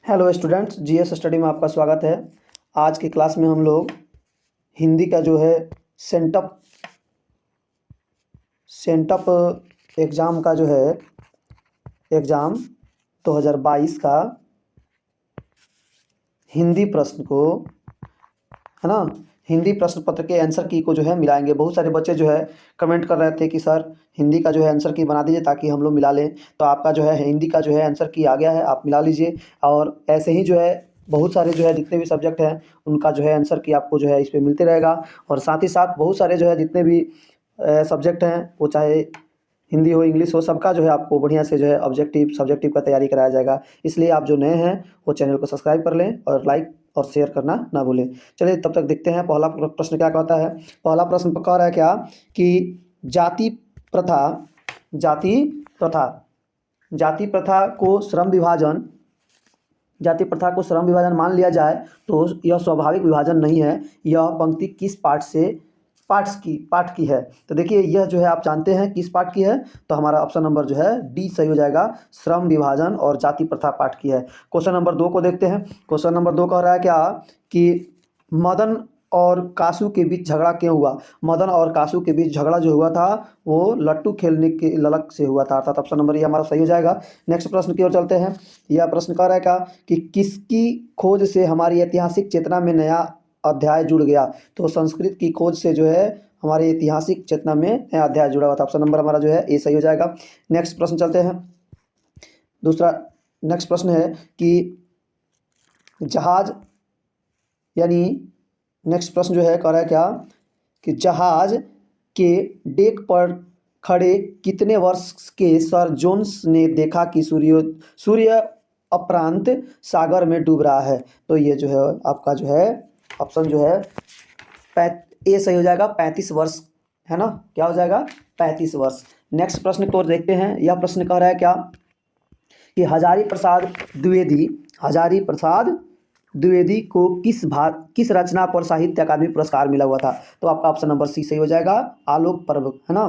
Hello students, GS study में आपका स्वागत है। आज की क्लास में हम लोग हिंदी का जो है सेंटअप एग्ज़ाम का जो है एग्ज़ाम 2022 का हिंदी प्रश्न को, है ना, हिंदी प्रश्न पत्र के आंसर की को जो है मिलाएंगे। बहुत सारे बच्चे जो है कमेंट कर रहे थे कि सर हिंदी का जो है आंसर की बना दीजिए ताकि हम लोग मिला लें। तो आपका जो है हिंदी का जो है आंसर की आ गया है, आप मिला लीजिए। और ऐसे ही जो है बहुत सारे जो है जितने भी सब्जेक्ट हैं उनका जो है आंसर की आपको जो है इस पे मिलते रहेगा। और साथ ही साथ बहुत सारे जो है जितने भी सब्जेक्ट हैं, वो चाहे हिंदी हो इंग्लिश हो, सबका जो है आपको बढ़िया से जो है सब्जेक्टिव का तैयारी कराया जाएगा। इसलिए आप जो नए हैं वो चैनल को सब्सक्राइब कर लें और लाइक और शेयर करना ना भूलें। चलिए तब तक देखते हैं पहला प्रश्न क्या कहता है। पहला प्रश्न कह रहा है क्या कि जाति प्रथा जाति प्रथा जाति प्रथा को श्रम विभाजन मान लिया जाए तो यह स्वाभाविक विभाजन नहीं है। यह पंक्ति किस पाठ की है। तो देखिए यह जो है आप जानते हैं किस पाठ की है, तो हमारा ऑप्शन नंबर जो है डी सही हो जाएगा। श्रम विभाजन और जाति प्रथा पाठ की है। क्वेश्चन नंबर 2 को देखते हैं। क्वेश्चन नंबर 2 कह रहा है क्या कि मदन और कासू के बीच झगड़ा क्यों हुआ। मदन और कासू के बीच झगड़ा जो हुआ था वो लट्टू खेलने के ललक से हुआ था, अर्थात ऑप्शन नंबर ये हमारा सही हो जाएगा। नेक्स्ट प्रश्न की ओर चलते हैं। यह प्रश्न कह रहा है क्या कि किसकी खोज से हमारी ऐतिहासिक चेतना में नया अध्याय जुड़ गया। तो संस्कृत की खोज से जो है हमारी ऐतिहासिक चेतना में नया अध्याय जुड़ा हुआ था। ऑप्शन नंबर हमारा जो है ए सही हो जाएगा। नेक्स्ट प्रश्न चलते हैं। नेक्स्ट प्रश्न है कि जहाज यानी नेक्स्ट प्रश्न जो है कह रहा है क्या कि जहाज के डेक पर खड़े कितने वर्ष के सर जोन्स ने देखा कि सूर्य अपरांत सागर में डूब रहा है। तो ये जो है आपका जो है ऑप्शन जो है ए सही हो जाएगा, 35 वर्ष, है ना। क्या हो जाएगा, 35 वर्ष। नेक्स्ट प्रश्न को देखते हैं। यह प्रश्न कह रहा है क्या कि हजारी प्रसाद द्विवेदी को किस रचना पर साहित्य अकादमी पुरस्कार मिला हुआ था। तो आपका ऑप्शन नंबर सी सही हो जाएगा, आलोक पर्व, है ना।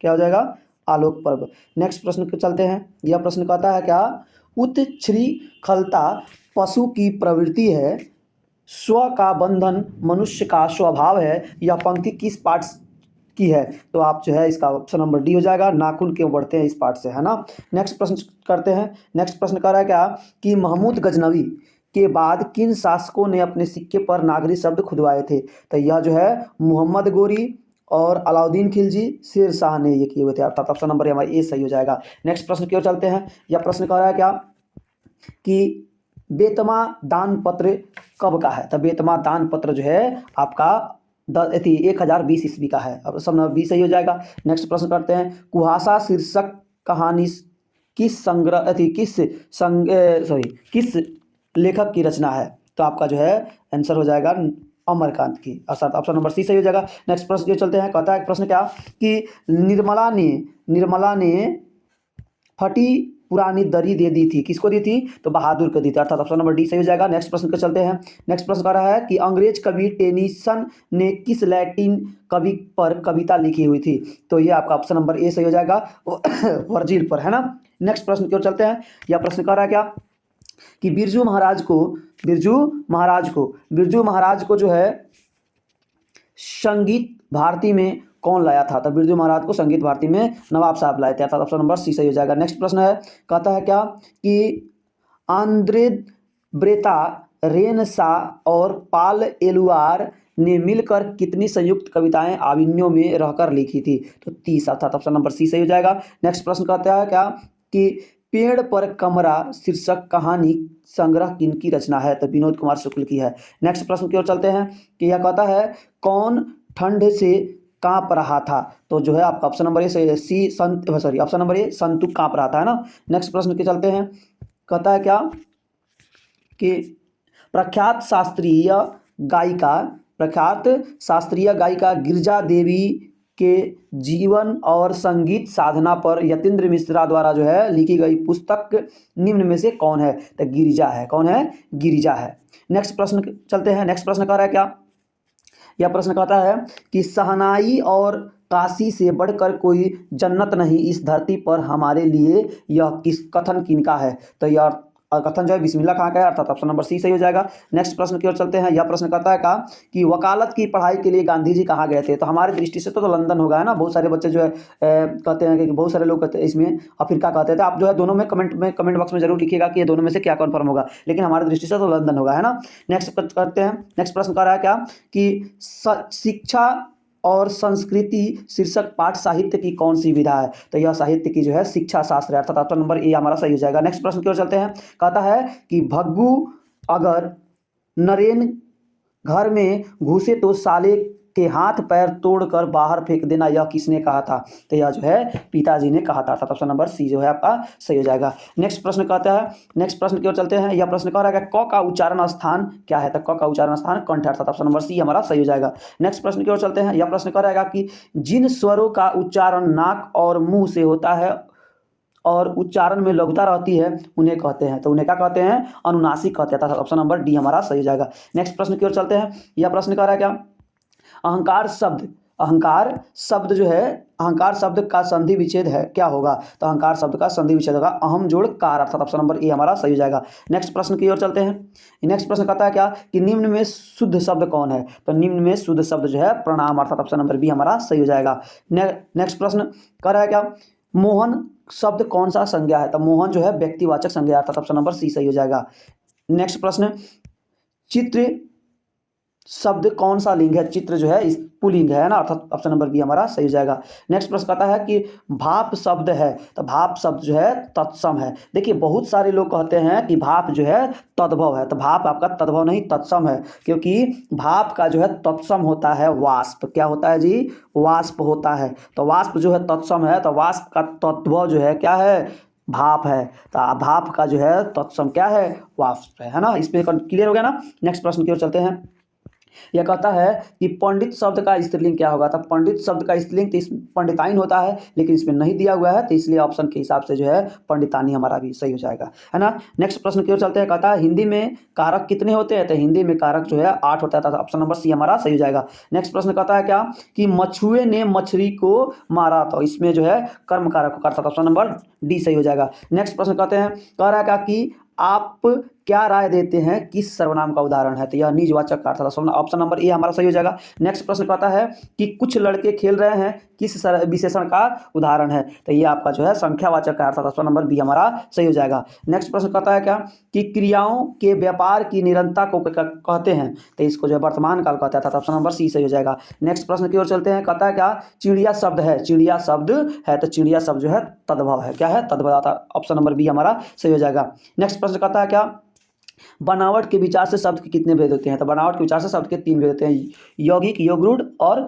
क्या हो जाएगा, आलोक पर्व। नेक्स्ट प्रश्न पे चलते हैं। यह प्रश्न कहता है क्या उत्श्रृंखलता पशु की प्रवृत्ति है, स्व का बंधन मनुष्य का स्वभाव है। यह पंक्ति किस पाठ की है। तो आप जो है इसका ऑप्शन नंबर डी हो जाएगा, नाखून क्यों बढ़ते हैं इस पाठ से, है ना। नेक्स्ट प्रश्न करते हैं। नेक्स्ट प्रश्न कह रहा है क्या कि महमूद गजनवी के बाद किन शासकों ने अपने सिक्के पर नागरी शब्द खुदवाए थे। तो यह जो है मोहम्मद गोरी और अलाउद्दीन खिलजी, शेर शाह ने ये किए हुए थे, अर्थात ऑप्शन नंबर हमारा ए सही हो जाएगा। नेक्स्ट प्रश्न की ओर चलते हैं। यह प्रश्न कह रहा है क्या कि बेतमा दान पत्र कब का है। तो बेतमा दान पत्र जो है आपका 1020 ईस्वी का है, अब ऑप्शन नंबर बी सही हो जाएगा। नेक्स्ट प्रश्न करते हैं। कुहासा शीर्षक कहानी किस लेखक की रचना है। तो आपका जो है आंसर हो जाएगा अमरकांत की, अर्थात ऑप्शन नंबर सी सही हो जाएगा। नेक्स्ट प्रश्न जो चलते हैं। कहता है प्रश्न क्या कि निर्मला ने फटी पुरानी दरी दे दी थी, किसको दी थी। तो बहादुर को दी थी, अर्थात ऑप्शन नंबर डी सही हो जाएगा। नेक्स्ट प्रश्न पे चलते हैं। नेक्स्ट प्रश्न कह रहा है कि अंग्रेज कवि टेनीसन ने किस लैटिन कवि पर कविता लिखी हुई थी। तो ये आपका ऑप्शन नंबर ए सही हो जाएगा, वर्जिल पर, है ना। नेक्स्ट प्रश्न की ओर चलते हैं। यह प्रश्न कह रहा है क्या कि बिरजू महाराज को जो है संगीत भारती में कौन लाया था। तो बिरजू महाराज को संगीत भारती में नवाब साहब लाए थे, अर्थात ऑप्शन नंबर सी सही हो जाएगा। नेक्स्ट प्रश्न है, कहता है क्या कि आंद्रे ब्रेता रेनसा और पाल एलुआर ने मिलकर कितनी संयुक्त कविताएं आविन्यो में रहकर लिखी थी। तो 30, अर्थात ऑप्शन नंबर सी सही हो जाएगा। नेक्स्ट प्रश्न कहता है क्या कि पेड़ पर कमरा शीर्षक कहानी संग्रह किनकी रचना है। तो विनोद कुमार शुक्ल की है। नेक्स्ट प्रश्न की ओर चलते हैं कि यह कहता है कौन ठंड से कांप रहा था। तो जो है आपका option number option number A संतु कांप रहा था, है ना। नेक्स्ट प्रश्न के चलते हैं। कहता है क्या कि प्रख्यात शास्त्रीय गायिका गिरिजा देवी के जीवन और संगीत साधना पर यतीन्द्र मिश्रा द्वारा जो है लिखी गई पुस्तक निम्न में से कौन है। तो गिरिजा है, कौन है, गिरिजा है। नेक्स्ट प्रश्न चलते हैं। नेक्स्ट प्रश्न कह रहा है क्या, यह प्रश्न कहता है कि शहनाई और काशी से बढ़कर कोई जन्नत नहीं इस धरती पर हमारे लिए, यह किस कथन किनका है। तो यह और कथन जो है बिस्मिल्लाह खां का है, अर्थात ऑप्शन नंबर सी सही हो जाएगा। नेक्स्ट प्रश्न की ओर चलते हैं। यह प्रश्न कहता है का कि वकालत की पढ़ाई के लिए गांधी जी कहाँ गए थे? तो हमारी दृष्टि से तो लंदन होगा, है ना। बहुत सारे बच्चे जो है कहते हैं कि बहुत सारे लोग कहते हैं इसमें अफ्रीका कहते थे। आप जो है दोनों में कमेंट बॉक्स में जरूर लिखिएगा कि ये दोनों में से क्या कन्फर्म होगा, लेकिन हमारी दृष्टि से तो लंदन होगा, है ना। नेक्स्ट करते हैं। नेक्स्ट प्रश्न कह रहा है क्या कि शिक्षा और संस्कृति शीर्षक पाठ साहित्य की कौन सी विधा है? तो यह साहित्य की जो है शिक्षा शास्त्र है, अर्थात ऑप्शन नंबर ए हमारा सही हो जाएगा। नेक्स्ट प्रश्न की ओर चलते हैं। कहता है कि भग्गू अगर नरेन घर में घुसे तो साले के हाथ पैर तोड़कर बाहर फेंक देना, यह किसने कहा था? तो यह जो है पिताजी ने कहा था, अर्थात ऑप्शन नंबर सी जो है आपका सही हो जाएगा। नेक्स्ट प्रश्न कहता है। नेक्स्ट प्रश्न की ओर चलते हैं। यह प्रश्न कह रहा है कि क का उच्चारण स्थान क्या है? तो क का उच्चारण स्थान कंठ है, अर्थात ऑप्शन नंबर सी हमारा सही हो जाएगा। नेक्स्ट प्रश्न की ओर चलते हैं। यह प्रश्न कह रहा है कि जिन स्वरों का उच्चारण नाक और मुंह से होता है और उच्चारण में लघुता रहती है उन्हें कहते हैं? तो उन्हें क्या कहते हैं? अनुनासिक कहते हैं, ऑप्शन नंबर डी हमारा सही हो जाएगा। नेक्स्ट प्रश्न की ओर चलते हैं। यह प्रश्न कह रहा है क्या अहंकार शब्द जो है, अहंकार शब्द का संधि विच्छेद है क्या होगा? तो अहंकार शब्द का संधि विच्छेद होगा अहम जोड़ कार, अर्थात ऑप्शन नंबर ए हमारा सही हो जाएगा। नेक्स्ट प्रश्न की ओर चलते हैं। नेक्स्ट प्रश्न कहता है क्या कि निम्न में शुद्ध शब्द कौन है? तो निम्न में शुद्ध शब्द जो है प्रणाम, अर्थात ऑप्शन नंबर बी हमारा सही हो जाएगा। नेक्स्ट प्रश्न कह रहा है क्या मोहन शब्द कौन सा संज्ञा है? तो मोहन जो है व्यक्तिवाचक संज्ञा, अर्थात ऑप्शन नंबर सी सही हो जाएगा। नेक्स्ट प्रश्न चित्र शब्द कौन सा लिंग है? चित्र जो है इस पुल्लिंग है ना, अर्थात ऑप्शन नंबर बी हमारा सही हो जाएगा। नेक्स्ट प्रश्न कहता है कि भाप शब्द है, तो भाप शब्द जो है तत्सम है। देखिए बहुत सारे लोग कहते हैं कि भाप जो है तद्भव है, तो भाप आपका तद्भव नहीं तत्सम है, क्योंकि भाप का जो है तत्सम होता है वाष्प। क्या होता है जी? वाष्प होता है। तो वाष्प जो है तत्सम है, तो वाष्प का तद्भव जो है क्या है? भाप है। तो भाप का जो है तत्सम क्या है? वाष्प है ना। इसमें क्लियर हो गया ना। नेक्स्ट प्रश्न की ओर चलते हैं। यह कहता है कि पंडित शब्द का स्त्रीलिंग क्या होगा? तो पंडित शब्द का स्त्रीलिंग तो पंडिताइन होता है, लेकिन इसमें नहीं दिया हुआ है, तो इसलिए ऑप्शन के हिसाब से जो है पंडितानी हमारा भी सही हो जाएगा, है ना। नेक्स्ट प्रश्न की ओर चलते हैं। कहता है हिंदी में कारक कितने होते हैं? तो हिंदी में कारक जो है 8 होता है, ऑप्शन नंबर सी हमारा सही हो जाएगा। नेक्स्ट प्रश्न कहता है क्या कि मछुए ने मछली को मारा, तो इसमें जो है कर्म कारक होगा, अर्थात ऑप्शन नंबर डी सही हो जाएगा। नेक्स्ट प्रश्न कहते हैं कह रहा है क्या कि आप क्या राय देते हैं किस सर्वनाम का उदाहरण है? तो यह निजवाचक का, अर्थात ऑप्शन नंबर ए हमारा सही हो जाएगा। नेक्स्ट प्रश्न कहता है कि कुछ लड़के खेल रहे हैं किस विशेषण का उदाहरण है? तो ये आपका जो है संख्यावाचक का, अर्थात ऑप्शन नंबर बी हमारा सही हो जाएगा। नेक्स्ट प्रश्न कहता है क्या कि क्रियाओं के व्यापार की निरंतरता को कहते हैं? तो इसको जो है वर्तमान काल कहते हैं, अर्थात ऑप्शन नंबर सी सही हो जाएगा। नेक्स्ट प्रश्न की ओर चलते हैं। कहता है क्या चिड़िया शब्द है? चिड़िया शब्द है, तो चिड़िया शब्द जो है तद्भव है। क्या है? तद्भव, ऑप्शन नंबर बी हमारा सही हो जाएगा। नेक्स्ट प्रश्न कहता है क्या बनावट के विचार से शब्द के कितने भेद होते हैं? तो बनावट के विचार से शब्द के 3 भेद होते हैं, यौगिक, योगरूढ़ और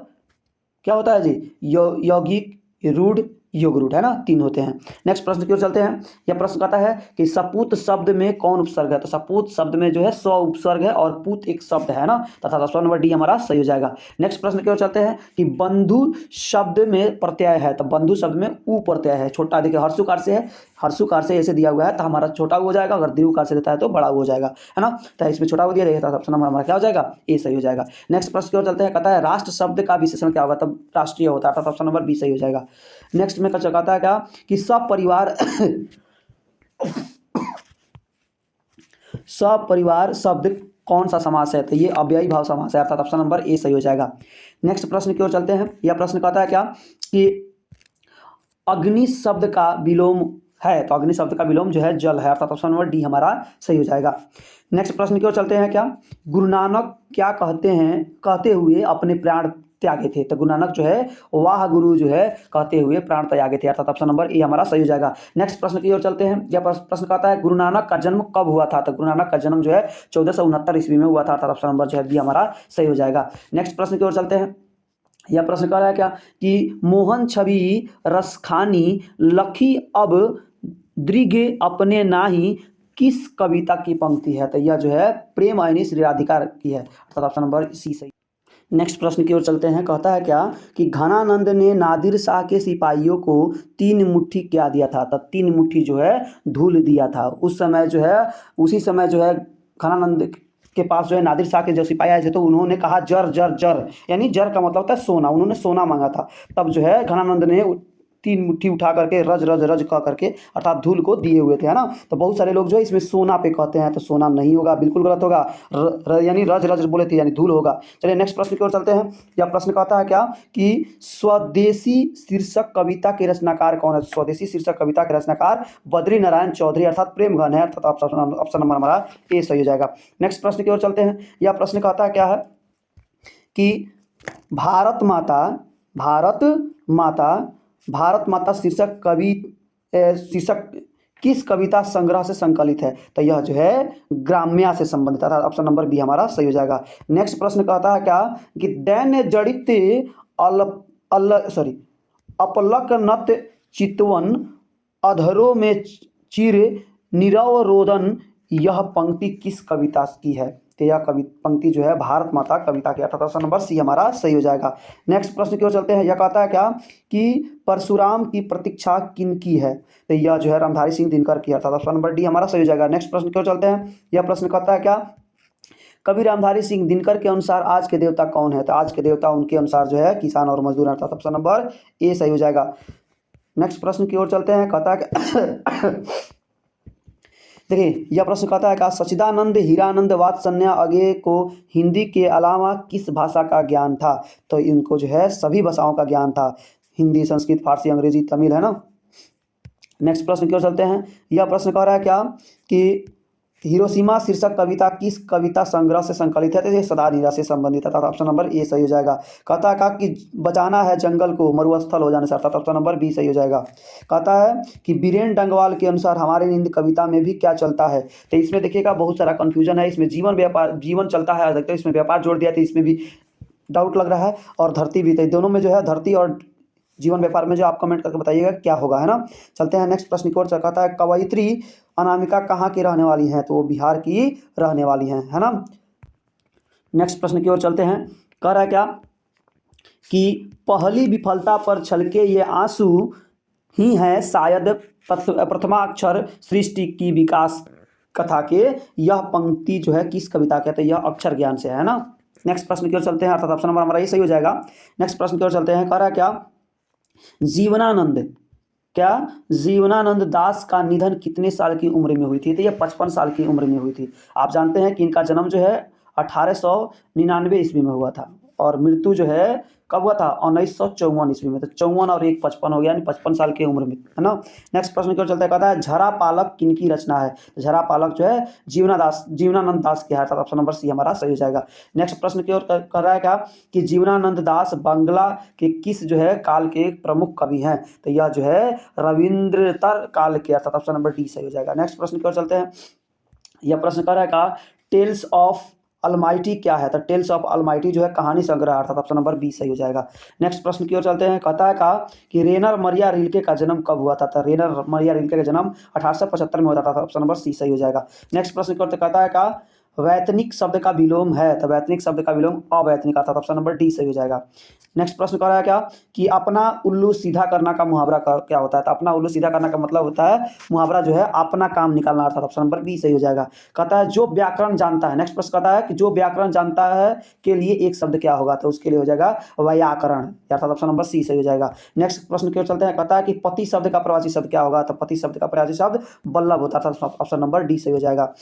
क्या होता है जी? यौगिक, रूढ़, योगरूढ़, है ना, 3 होते हैं। नेक्स्ट प्रश्न की ओर चलते हैं। यह प्रश्न कहता है कि सपूत शब्द में कौन उपसर्ग है? तो सपूत शब्द में जो है स्व उपसर्ग है और पूत एक शब्द है ना, तथा ऑप्शन नंबर डी हमारा सही हो जाएगा। नेक्स्ट प्रश्न की ओर चलते हैं कि बंधु शब्द में प्रत्यय है, तो बंधु शब्द में उ प्रत्यय है, छोटा देखिए हर्षुकार से है, हर्षुकार से ऐसे दिया हुआ है तो हमारा छोटा हो जाएगा, अगर दीर्घकार से देता है तो बड़ा हो जाएगा, है ना। तो इसमें छोटा हो दिया रहेगा, तो ऑप्शन नंबर हमारा क्या हो जाएगा? ए सही हो जाएगा। नेक्स्ट प्रश्न की ओर चलते हैं। कहता है राष्ट्र शब्द का विशेषण क्या होगा? तब राष्ट्रीय होता है, ऑप्शन नंबर बी सही हो जाएगा। नेक्स्ट में कहता है क्या कि सपरिवार सपरिवार शब्द कौन सा समास है? तो ये अव्ययी भाव समास है, अर्थात ऑप्शन नंबर ए सही हो जाएगा। नेक्स्ट प्रश्न की ओर चलते हैं। यह प्रश्न कहता है क्या कि अग्नि शब्द का विलोम है, तो अग्नि शब्द का विलोम जो है जल है, अर्थात ऑप्शन नंबर डी हमारा सही हो जाएगा। नेक्स्ट प्रश्न की ओर चलते हैं। क्या गुरु नानक क्या कहते हुए अपने प्राण त्यागे थे? तो गुरु नानक जो है वाह गुरु जो है कहते हुए प्राण त्यागे थे, अर्थात ऑप्शन नंबर ए हमारा सही हो जाएगा। नेक्स्ट प्रश्न की ओर चलते हैं। यह प्रश्न कहता है गुरु नानक का जन्म कब हुआ था? तो गुरु नानक का जन्म जो है 1469 ईस्वी में हुआ था, अर्थात ऑप्शन नंबर जो है बी हमारा सही हो जाएगा। नेक्स्ट प्रश्न की ओर चलते हैं। यह प्रश्न कह रहा है क्या कि मोहन छवि रसखानी लखी अब दृघे अपने नाही किस कविता की पंक्ति है? तो यह जो है प्रेम आयनी श्री राधिका की है, अर्थात ऑप्शन नंबर सी सही। नेक्स्ट प्रश्न की ओर चलते हैं। कहता है क्या कि घनानंद ने नादिर शाह के सिपाहियों को 3 मुट्ठी क्या दिया था? तो 3 मुट्ठी जो है धूल दिया था। उस समय जो है उसी समय जो है घनानंद के पास जो है नादिर शाह के जो सिपाही आए थे, तो उन्होंने कहा जर जर जर, यानी जर का मतलब होता है सोना, उन्होंने सोना मांगा था। तब जो है घनानंद ने तीन मुट्ठी उठा करके रज रज रज कह करके अर्थात धूल को दिए हुए थे, है ना। तो बहुत सारे लोग जो है इसमें सोना पे कहते हैं, तो सोना नहीं होगा, बिल्कुल गलत होगा। यानी रज रज बोले थे यानी धूल होगा। चलिए नेक्स्ट प्रश्न की ओर चलते हैं। यह प्रश्न कहता है क्या कि स्वदेशी शीर्षक कविता के रचनाकार कौन है। स्वदेशी शीर्षक कविता के रचनाकार बद्री नारायण चौधरी अर्थात प्रेमगन है, अर्थात ऑप्शन नंबर हमारा ए सही हो जाएगा। नेक्स्ट प्रश्न की ओर चलते हैं। यह प्रश्न कहता है क्या है कि भारत माता भारत माता शीर्षक किस कविता संग्रह से संकलित है। तो यह जो है ग्राम्या से संबंधित है, ऑप्शन नंबर बी हमारा सही हो जाएगा। नेक्स्ट प्रश्न कहता है क्या कि दैन्य जड़ित अपलक नत चितवन अधरों में चिर नीरव रोदन, यह पंक्ति किस कविता की है। तो यह पंक्ति जो है भारत माता कविता की, अर्थात ऑप्शन नंबर सी हमारा सही हो जाएगा। नेक्स्ट प्रश्न की ओर चलते हैं। यह कहता है क्या कि परशुराम की प्रतीक्षा किनकी है। तो यह जो है रामधारी सिंह दिनकर की, अर्थात ऑप्शन नंबर डी हमारा सही हो जाएगा। नेक्स्ट प्रश्न की ओर चलते हैं। यह प्रश्न कहता है क्या कवि रामधारी सिंह दिनकर के अनुसार आज के देवता कौन है। तो आज के देवता उनके अनुसार जो है किसान और मजदूर, अर्थात ऑप्शन नंबर ए सही हो जाएगा। नेक्स्ट प्रश्न की ओर चलते हैं। कहता है देखिए यह प्रश्न कहता है क्या सच्चिदानंद हीरानंद वात्सल्य अगे को हिंदी के अलावा किस भाषा का ज्ञान था। तो इनको जो है सभी भाषाओं का ज्ञान था, हिंदी, संस्कृत, फारसी, अंग्रेजी, तमिल, है ना। नेक्स्ट प्रश्न की ओर चलते हैं। यह प्रश्न कह रहा है क्या कि हिरोशिमा शीर्षक कविता किस कविता संग्रह से संकलित है। तो ये सदा नीरा से संबंधित है, अर्थात ऑप्शन नंबर ए सही हो जाएगा। कहता है कि बचाना है जंगल को मरुस्थल हो जाने से, अर्थात ऑप्शन नंबर बी सही हो जाएगा। कहता है कि बीरेन डंगवाल के अनुसार हमारी नींद कविता में भी क्या चलता है। तो इसमें देखिएगा बहुत सारा कंफ्यूजन है, इसमें जीवन चलता है, तो इसमें व्यापार जोड़ दिया, तो इसमें भी डाउट लग रहा है, और धरती भी। तो दोनों में जो है धरती और जीवन व्यापार में जो आप कमेंट करके बताइएगा क्या होगा, है ना। चलते हैं नेक्स्ट प्रश्न की ओर। कहता है कवयित्री अनामिका कहाँ की रहने वाली हैं। तो वो बिहार की रहने वाली हैं, है ना। नेक्स्ट प्रश्न की ओर चलते हैं। कह रहा है क्या कि पहली विफलता पर छलके ये आंसू ही हैं शायद प्रथमाक्षर सृष्टि की विकास कथा के। यह पंक्ति जो है किस कविता के, तो यह अक्षर ज्ञान से है ना। नेक्स्ट प्रश्न की ओर चलते हैं, अर्थात ऑप्शन नंबर हमारा ये सही हो जाएगा। नेक्स्ट प्रश्न की ओर चलते हैं। कह रहा है क्या जीवनानंद दास का निधन कितने साल की उम्र में हुई थी। तो यह 55 साल की उम्र में हुई थी। आप जानते हैं कि इनका जन्म जो है 1899 ईस्वी में हुआ था, और मृत्यु जो है कब हुआ था 1954 ईस्वी में। तो 54 और 1 55 हो गया, यानी 55 साल की उम्र में, है ना। नेक्स्ट प्रश्न की ओर चलते कहता है झरा पालक किनकी रचना है। तो झरा पालक जो है जीवनानंद दास की है, अर्थात ऑप्शन नंबर सी हमारा सही हो जाएगा। नेक्स्ट प्रश्न की ओर कह रहा है क्या कि जीवनानंद दास बांग्ला के किस जो है काल के प्रमुख कवि हैं। तो यह जो है रविंद्रतर काल के, अर्थात ऑप्शन नंबर डी सही हो जाएगा। नेक्स्ट प्रश्न की ओर चलते हैं। यह प्रश्न कह रहा है का टेल्स ऑफ अलमाइटी क्या है। तो टेल्स ऑफ अलमाइटी जो है कहानी संग्रह, अर्थात ऑप्शन नंबर बी सही हो जाएगा। नेक्स्ट प्रश्न की ओर चलते हैं। कहता है का कि रेनर मरिया रिल्के का जन्म कब हुआ था। तो रेनर मरिया रिल्के का जन्म 1875 में हुआ था, ऑप्शन नंबर सी सही हो जाएगा। नेक्स्ट प्रश्न की ओर कहता है का वैतनिक शब्द का विलोम है। तो वैतनिक शब्द का विलोम अवैतनिक, अर्थात ऑप्शन नंबर डी सही हो जाएगा। नेक्स्ट प्रश्न कह रहा है क्या कि अपना उल्लू सीधा करना का मुहावरा क्या होता है। तो अपना उल्लू सीधा करना का मतलब होता है मुहावरा जो है अपना काम निकालना, अर्थात ऑप्शन नंबर बी सही हो जाएगा। कहता है जो व्याकरण जानता है। नेक्स्ट प्रश्न कहता है कि जो व्याकरण जानता है के लिए एक शब्द क्या होगा। तो उसके लिए हो जाएगा व्याकरण, अर्थात ऑप्शन नंबर सी सही हो जाएगा। नेक्स्ट प्रश्न की ओर चलते हैं। कहता है कि पति शब्द का प्रवाची शब्द क्या होगा। तो पति शब्द का प्रवाची शब्द बल्लभ होता है, अर्थात ऑप्शन नंबर डी सही हो जाएगा।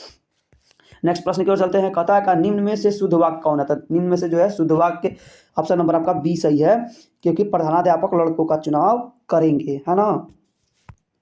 नेक्स्ट प्रश्न की ओर चलते हैं। कहता है का निम्न में से शुद्ध वाक्य कौन है। तो निम्न में से जो है शुद्ध वाक्य ऑप्शन नंबर आपका बी सही है, क्योंकि प्रधानाध्यापक लड़कों का चुनाव करेंगे, है ना।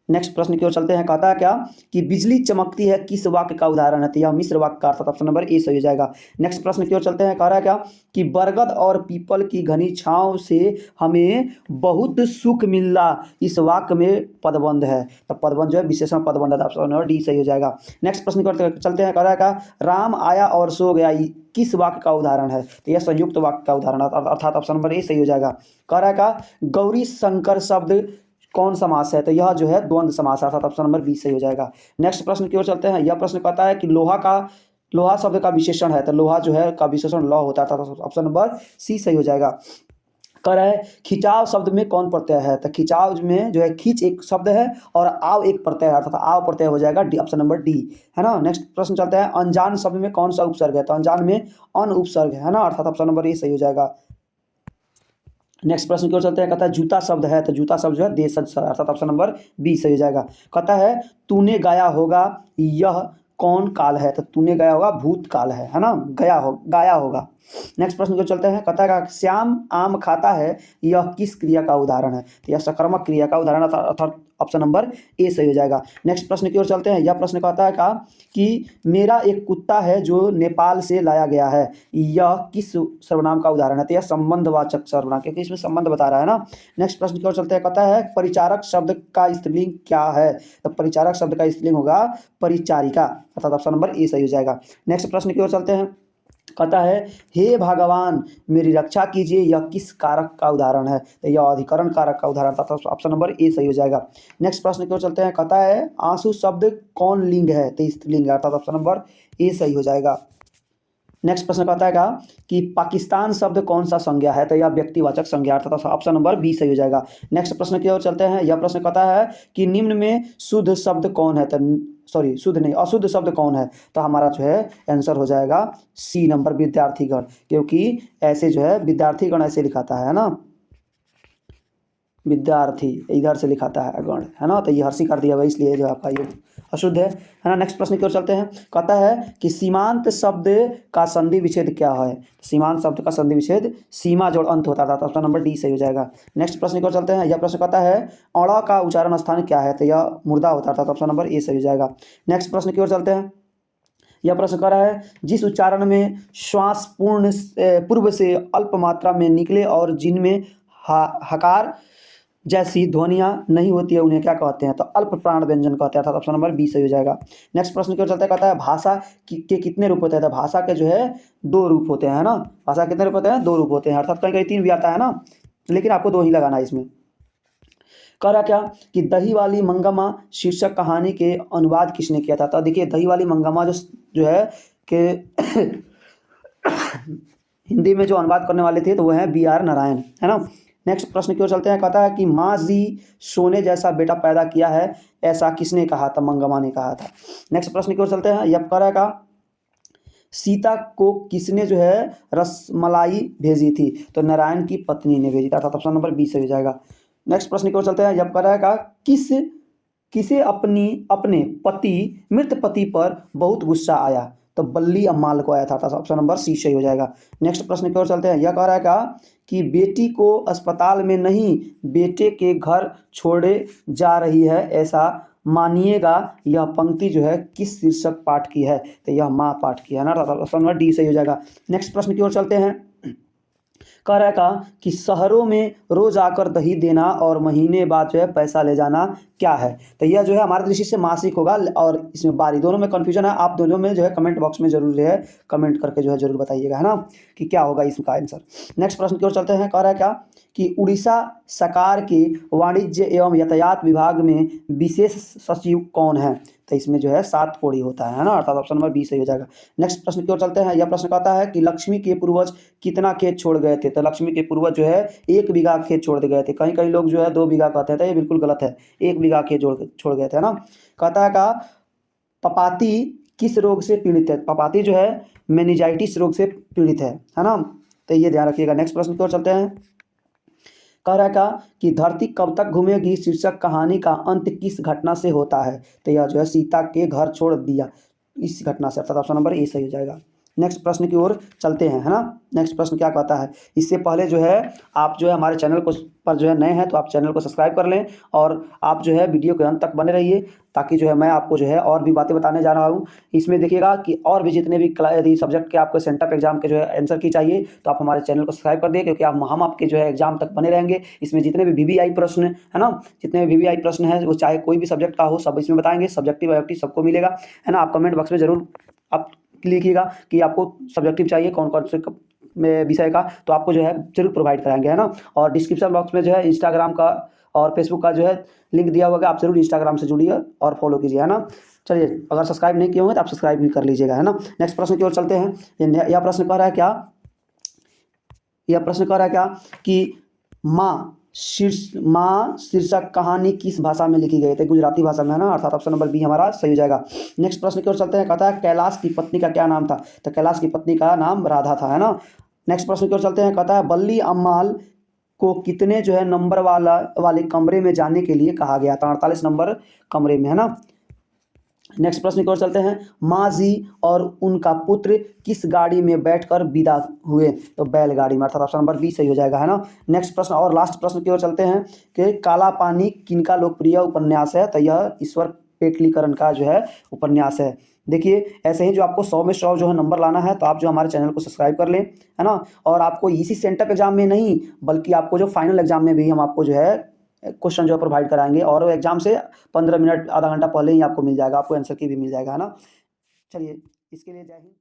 नेक्स्ट प्रश्न की ओर चलते हैं। कहता है क्या कि बिजली चमकती है किस वाक्य का उदाहरण है। तो यह मिश्र वाक्य का, अर्थात ऑप्शन नंबर ए सही हो जाएगा। नेक्स्ट प्रश्न की ओर चलते हैं। कह रहा है क्या कि बरगद और पीपल की घनी छांव से हमें बहुत सुख मिला, इस वाक्य में पदबंध है। तो पदबंध जो है विशेषण पदबंध है, ऑप्शन नंबर डी सही हो जाएगा। नेक्स्ट प्रश्न की ओर चलते हैं। कह रहा है क्या राम आया और सो गया किस वाक्य का उदाहरण है। तो यह संयुक्त वाक्य का उदाहरण, अर्थात ऑप्शन नंबर ए सही हो जाएगा। कह रहा है क्या गौरी शंकर शब्द कौन समास है। तो यह जो है द्वंद्व समास, अर्थात ऑप्शन नंबर बी सही हो जाएगा। नेक्स्ट प्रश्न की ओर चलते हैं। यह प्रश्न कहता है कि लोहा शब्द का विशेषण है। तो लोहा जो है का विशेषण लौ होता है, अर्थात ऑप्शन नंबर सी सही हो जाएगा। कह रहा है खिंचाव शब्द में कौन प्रत्यय है। तो खिंचाव में जो है खींच एक शब्द है और आव एक प्रत्यय है, अर्थात आव प्रत्यय हो जाएगा डी, ऑप्शन नंबर डी, है ना। नेक्स्ट प्रश्न चलता है। अनजान शब्द में कौन सा उपसर्ग है। तो अनजान में अन उपसर्ग है ना, अर्थात ऑप्शन नंबर ए सही हो जाएगा। नेक्स्ट प्रश्न की ओर चलते हैं। कहता है जूता शब्द है, तो जूता शब्द जो है देशज अर्थात ऑप्शन नंबर बी सही हो जाएगा। कहता है तूने गाया होगा यह कौन काल है, तो तूने गाया होगा भूतकाल है ना, गाया होगा। नेक्स्ट प्रश्न की ओर चलते हैं। कहता है श्याम आम खाता है यह किस क्रिया का उदाहरण है, तो यह सकर्मक क्रिया का उदाहरण अर्थात ऑप्शन नंबर ए सही हो जाएगा। नेक्स्ट प्रश्न की ओर चलते हैं। यह प्रश्न कहता है कि मेरा एक कुत्ता है जो नेपाल से लाया गया है, यह किस सर्वनाम का उदाहरण है, तो यह संबंधवाचक सर्वनाम, क्योंकि इसमें संबंध बता रहा है ना। नेक्स्ट प्रश्न की ओर चलते हैं। कहता है परिचारक शब्द का स्त्रीलिंग क्या है, तो परिचारक शब्द का स्त्रीलिंग होगा परिचारिका अर्थात ऑप्शन नंबर ए सही हो जाएगा। नेक्स्ट प्रश्न की ओर चलते हैं। कहता है हे भगवान मेरी रक्षा कीजिए यह किस कारक का उदाहरण है, तो यह अधिकरण कारक का उदाहरण था, तो ऑप्शन नंबर ए सही हो जाएगा। नेक्स्ट प्रश्न की ओर चलते हैं। कहता है आंसू शब्द कौन लिंग है, तो स्त्रीलिंग है अर्थात ऑप्शन नंबर ए सही हो जाएगा। नेक्स्ट प्रश्न कहता है कि पाकिस्तान शब्द कौन सा संज्ञा है, तो यह व्यक्तिवाचक संज्ञा अर्थात ऑप्शन नंबर बी सही हो जाएगा। नेक्स्ट प्रश्न की ओर चलते हैं। यह प्रश्न कहता है कि निम्न में शुद्ध शब्द कौन है, तो सॉरी शुद्ध नहीं अशुद्ध शब्द कौन है, तो हमारा जो है आंसर हो जाएगा सी नंबर विद्यार्थीगण, क्योंकि ऐसे जो है विद्यार्थीगण ऐसे लिखाता है ना, विद्यार्थी इधर से लिखाता है गण है ना, तो ये हर्षी कर दिया हुआ इसलिए जो आपका ये अशुद्ध है ना। नेक्स्ट प्रश्न की ओर चलते हैं। कहता है कि सीमांत शब्द का संधि विच्छेद क्या है, सीमांत शब्द का संधि विच्छेद सीमा जोड़ अंत होता था, तो ऑप्शन नंबर डी सही हो जाएगा। नेक्स्ट प्रश्न की ओर चलते हैं। यह प्रश्न कहता है औड़ा का उच्चारण स्थान क्या है, तो यह मुर्दा होता था, तो ऑप्शन नंबर ए सही हो जाएगा। नेक्स्ट प्रश्न की ओर चलते हैं। यह प्रश्न कर रहा है जिस उच्चारण में श्वास पूर्व से अल्प मात्रा में निकले और जिनमें हकार जैसी ध्वनियाँ नहीं होती है उन्हें क्या कहते हैं, तो अल्प प्राण व्यंजन कहते हैं, अर्थात ऑप्शन नंबर बी सही हो जाएगा। नेक्स्ट प्रश्न की ओर चलता है। कहता है भाषा के कितने रूप होते हैं, तो भाषा के जो है दो रूप होते हैं ना, भाषा कितने रूप होते हैं, दो रूप होते हैं, अर्थात कहीं कहीं तीन भी आता है ना, लेकिन आपको दो ही लगाना है इसमें। कह रहा क्या कि दही वाली मंगमा शीर्षक कहानी के अनुवाद किसने किया था, तो देखिए दही वाली मंगमा जो है कि हिंदी में जो अनुवाद करने वाले थे तो वो हैं B.R. नारायण है ना। नेक्स्ट प्रश्न की ओर चलते हैं। कहता है कि माँ जी सोने जैसा बेटा पैदा किया है ऐसा किसने कहा था, मंगमा ने कहा था। नेक्स्ट प्रश्न की ओर चलते हैं। यह कह रहा है सीता को किसने जो है रसमलाई भेजी थी, तो नारायण की पत्नी ने भेजी था, अर्थात ऑप्शन नंबर बी सही हो जाएगा। नेक्स्ट प्रश्न की ओर चलते हैं। जब कह रहा है किसे अपने मृत पति पर बहुत गुस्सा आया, तो बल्ली अम्माल को आया था, ऑप्शन नंबर सी सही हो जाएगा। नेक्स्ट प्रश्न की ओर चलते हैं। यह कह रहा है कि बेटी को अस्पताल में नहीं बेटे के घर छोड़े जा रही है ऐसा मानिएगा, यह पंक्ति जो है किस शीर्षक पाठ की है, तो यह माँ पाठ की है ना, ऑप्शन नंबर डी सही हो जाएगा। नेक्स्ट प्रश्न की ओर चलते हैं। कह रहा है कि शहरों में रोज आकर दही देना और महीने बाद जो है पैसा ले जाना क्या है, तो यह जो है हमारे दृष्टि से मासिक होगा, और इसमें बारी दोनों में कन्फ्यूजन है, आप दोनों में जो है कमेंट बॉक्स में जरूर जो है कमेंट करके जो है जरूर बताइएगा है ना कि क्या होगा इसका आंसर। नेक्स्ट प्रश्न की ओर चलते हैं। कह रहा है कि उड़ीसा सरकार के वाणिज्य एवं यातायात विभाग में विशेष सचिव कौन है, तो इसमें जो है 7 कोड़ी होता है ना, अर्थात ऑप्शन नंबर बी सही हो जाएगा। नेक्स्ट प्रश्न की ओर चलते हैं। यह प्रश्न कहता है कि लक्ष्मी के पूर्वज कितना खेत छोड़ गए थे, तो लक्ष्मी के पूर्वज जो है 1 बीघा खेत छोड़ गए थे, कहीं कहीं लोग जो है 2 बीघा कहते हैं, तो ये बिल्कुल गलत है, 1 बीघा खेत छोड़ गए थे ना। कहता है पपाती किस रोग से पीड़ित है, पपाती जो है मेनिंजाइटिस रोग से पीड़ित है ना, तो ये ध्यान रखिएगा। नेक्स्ट प्रश्न की ओर चलते हैं। कह रहा कि धरती कब तक घूमेगी शीर्षक कहानी का अंत किस घटना से होता है, तो यह जो है सीता के घर छोड़ दिया इस घटना से, अर्थात ऑप्शन नंबर ए सही हो जाएगा। नेक्स्ट प्रश्न की ओर चलते हैं है ना। नेक्स्ट प्रश्न क्या कहता है, इससे पहले जो है आप जो है हमारे चैनल को पर जो है नए हैं तो आप चैनल को सब्सक्राइब कर लें, और आप जो है वीडियो के अंत तक बने रहिए, ताकि जो है मैं आपको जो है और भी बातें बताने जा रहा हूँ। इसमें देखिएगा कि और भी जितने भी यदि सब्जेक्ट के आपको सेंटअप एग्जाम के जो है आंसर की चाहिए तो आप हमारे चैनल को सब्सक्राइब कर दिए, क्योंकि हम आपके जो है एग्जाम तक बने रहेंगे। इसमें जितने भी VVI प्रश्न है ना, जितने भी VVI प्रश्न है वो चाहे कोई भी सब्जेक्ट का हो सब इसमें बताएंगे, सब्जेक्टिव ऑब्जेक्टिव सबको मिलेगा है ना। आप कमेंट बॉक्स में जरूर आप लिखिएगा कि आपको सब्जेक्टिव चाहिए कौन कौन से विषय का, तो आपको जो है जरूर प्रोवाइड कराएंगे है ना। और डिस्क्रिप्शन बॉक्स में जो है इंस्टाग्राम का और फेसबुक का जो है लिंक दिया हुआ है, आप जरूर इंस्टाग्राम से जुड़िए और फॉलो कीजिए है ना। चलिए, अगर सब्सक्राइब नहीं किए होंगे तो आप सब्सक्राइब भी कर लीजिएगा है ना। नेक्स्ट प्रश्न की ओर चलते हैं। यह प्रश्न कह रहा है कि माँ शीर्षक कहानी किस भाषा में लिखी गई थी, गुजराती भाषा में है ना, अर्थात ऑप्शन नंबर बी हमारा सही हो जाएगा। नेक्स्ट प्रश्न की ओर चलते हैं। कहता है कैलाश की पत्नी का क्या नाम था, तो कैलाश की पत्नी का नाम राधा था है ना। नेक्स्ट प्रश्न की ओर चलते हैं। कहता है बल्ली अम्माल को कितने जो है नंबर वाले कमरे में जाने के लिए कहा गया था? 48 नंबर कमरे में, है ना। नेक्स्ट प्रश्न की ओर चलते हैं। माँ जी और उनका पुत्र किस गाड़ी में बैठकर विदा हुए? तो बैलगाड़ी में, अर्थात ऑप्शन नंबर बी सही हो जाएगा, है ना। नेक्स्ट प्रश्न और लास्ट प्रश्न की ओर चलते हैं कि काला पानी किनका लोकप्रिय उपन्यास है? तो यह ईश्वर पेटलीकरण का जो है उपन्यास है। देखिए, ऐसे ही जो आपको 100 में 100 जो है नंबर लाना है, तो आप जो हमारे चैनल को सब्सक्राइब कर लें, है ना। और आपको इसी सेंटअप एग्जाम में नहीं, बल्कि आपको जो फाइनल एग्जाम में भी हम आपको जो है क्वेश्चन जो है प्रोवाइड कराएंगे, और वो एग्जाम से 15 मिनट आधा घंटा पहले ही आपको मिल जाएगा, आपको आंसर की भी मिल जाएगा, है ना। चलिए, इसके लिए जय हिंद।